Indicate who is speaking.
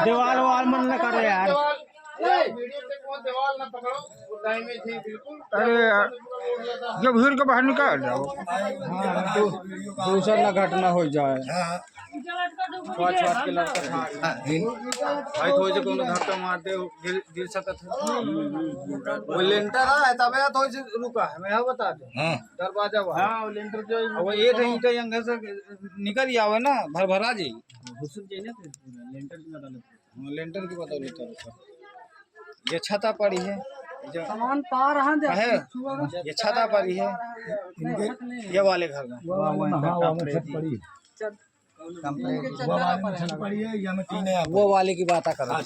Speaker 1: दीवार वाल मन न करो यार।
Speaker 2: अरे यार जो भीड़ के बाहर निकाल जाओ।
Speaker 1: हाँ तो दूसरा ना घटना हो जाए। पाँच के लड़का था
Speaker 2: भाई थोड़ी से कोनो धक्का मारते हो गिर सकत है। वो लेंटर है तबे थोड़ी से रुका है। मैं यहाँ बता दूं दरवाजा वाला। हाँ वो लेंटर जो वो एक ईंट अंदर से निकल जावे ना भरभरा जी घुस जाए ना फिर पूरा लेंटर की बदौलत। हाँ लेंटर की बदौलत ये छता पड़ी है
Speaker 1: सामान पार
Speaker 2: है ये छता पड़ी है ये वाले घर में वो वाले की बात कर रहा है।